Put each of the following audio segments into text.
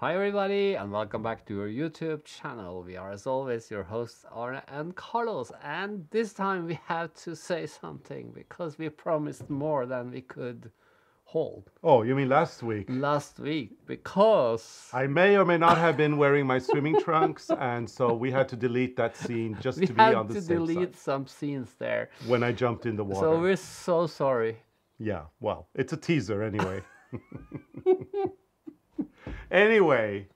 Hi everybody and welcome back to our YouTube channel. We are as always your hosts Arne and Carlos, and this time we have to say something because we promised more than we could hold Oh, you mean last week? last week because I may or may not have been wearing my swimming trunks, and so we had to delete that scene just we to be on had the to safe delete side some scenes there. when I jumped in the water. So we're so sorry. Yeah, well, it's a teaser anyway. Anyway,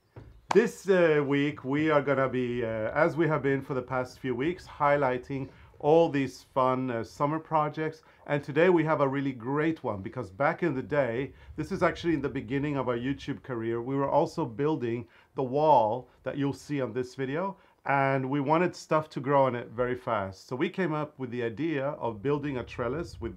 this week we are going to be, as we have been for the past few weeks, highlighting all these fun summer projects. And today we have a really great one because back in the day, this is actually in the beginning of our YouTube career, we were also building the wall that you'll see on this video. And we wanted stuff to grow on it very fast. So we came up with the idea of building a trellis with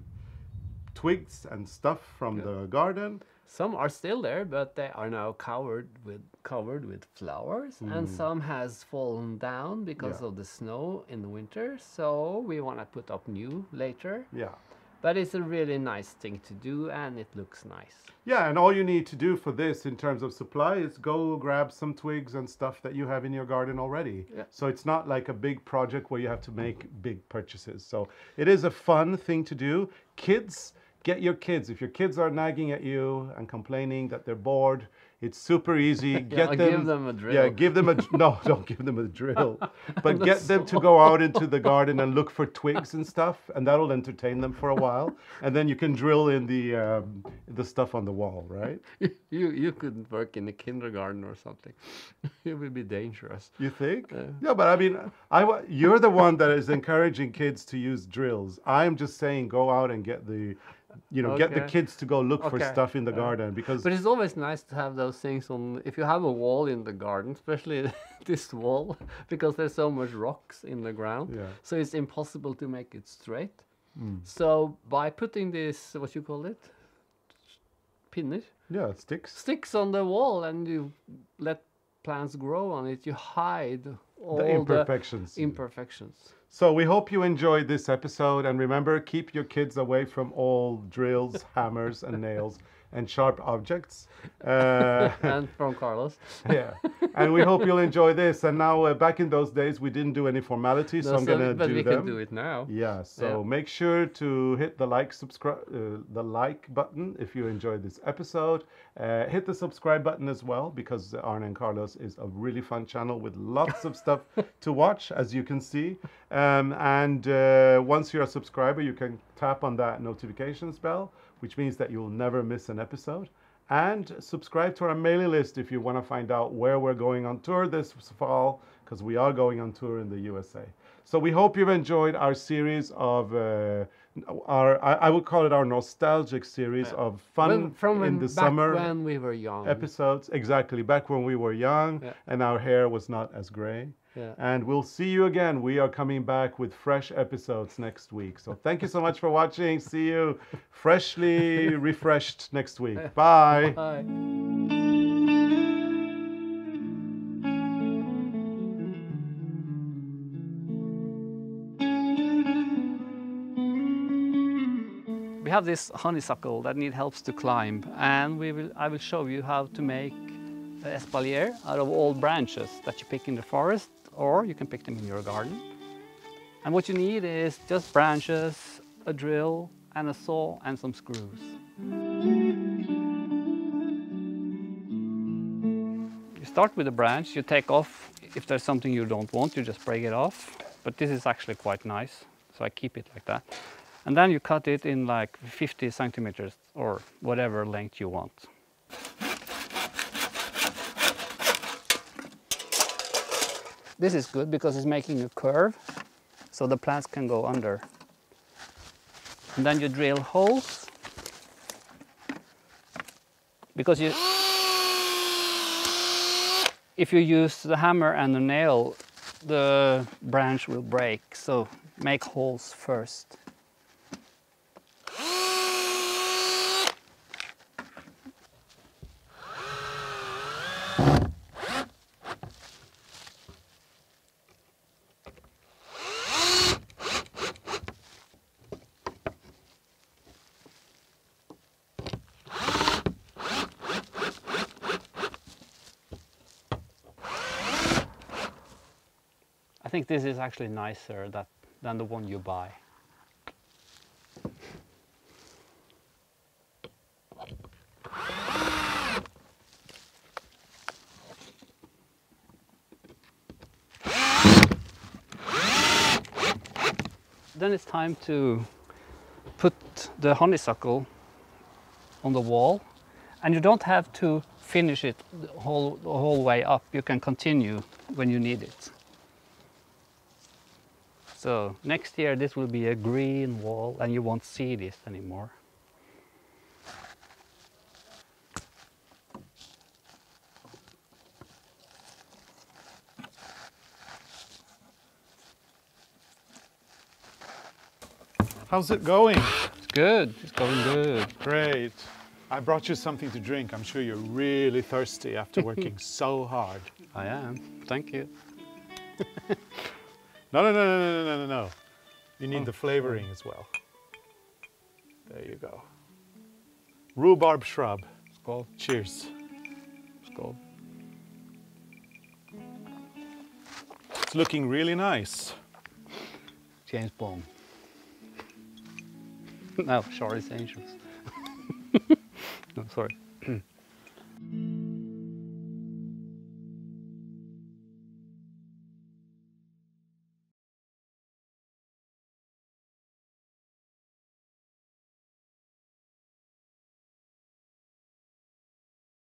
twigs and stuff from the garden. Some are still there, but they are now covered with flowers, and some has fallen down because of the snow in the winter. So we want to put up new later. Yeah. But it's a really nice thing to do, and it looks nice. Yeah, and all you need to do for this in terms of supply is go grab some twigs and stuff that you have in your garden already. Yeah. So it's not like a big project where you have to make big purchases. So it is a fun thing to do. Kids, get your kids. If your kids are nagging at you and complaining that they're bored, it's super easy. Give them a drill. Yeah, give them a no, don't give them a drill. But get them to go out into the garden and look for twigs and stuff, and that'll entertain them for a while. And then you can drill in the stuff on the wall, right? You couldn't work in a kindergarten or something. It would be dangerous. You think? Yeah, but I mean, you're the one that is encouraging kids to use drills. I'm just saying go out and get the get the kids to go look for stuff in the garden, because But it's always nice to have those things on. If you have a wall in the garden, especially this wall, because there's so much rocks in the ground, so it's impossible to make it straight. So by putting this, what you call it, pinner, sticks on the wall, and you let plants grow on it, you hide all the imperfections. So we hope you enjoyed this episode, and remember, keep your kids away from all drills, hammers and nails and sharp objects. And from Carlos. Yeah, and we hope you'll enjoy this. And now back in those days we didn't do any formalities, so I'm going to do them. But we can do it now. Yeah, so make sure to hit the like button if you enjoyed this episode. Hit the subscribe button as well, because Arne and Carlos is a really fun channel with lots of stuff to watch, as you can see. And once you're a subscriber, you can tap on that notifications bell, which means that you'll never miss an episode. And subscribe to our mailing list if you want to find out where we're going on tour this fall, because we are going on tour in the USA. So we hope you've enjoyed our series of I would call it our nostalgic series of fun in the summer when we were young episodes. Exactly, back when we were young and our hair was not as gray. And we'll see you again. We are coming back with fresh episodes next week. So thank you so much for watching. See you freshly refreshed next week. Bye. Bye. We have this honeysuckle that needs help to climb, and I will show you how to make an espalier out of old branches that you pick in the forest, or you can pick them in your garden. And what you need is just branches, a drill, and a saw, and some screws. You start with a branch, you take off. If there's something you don't want, you just break it off. But this is actually quite nice, so I keep it like that. And then you cut it in like 50 centimeters or whatever length you want. This is good because it's making a curve, so the plants can go under. And then you drill holes, because if you use the hammer and the nail, the branch will break, so make holes first. think this is actually nicer than the one you buy. Then it's time to put the honeysuckle on the wall, and you don't have to finish it the whole way up. You can continue when you need it. So next year this will be a green wall and you won't see this anymore. How's it going? It's good, it's going good. Great. I brought you something to drink. I'm sure you're really thirsty after working so hard. I am, thank you. No. You need the flavoring as well. There you go. Rhubarb shrub. Skål. Cheers. Skål. It's looking really nice. James Bond. No, Charlie's Angels. No, sorry.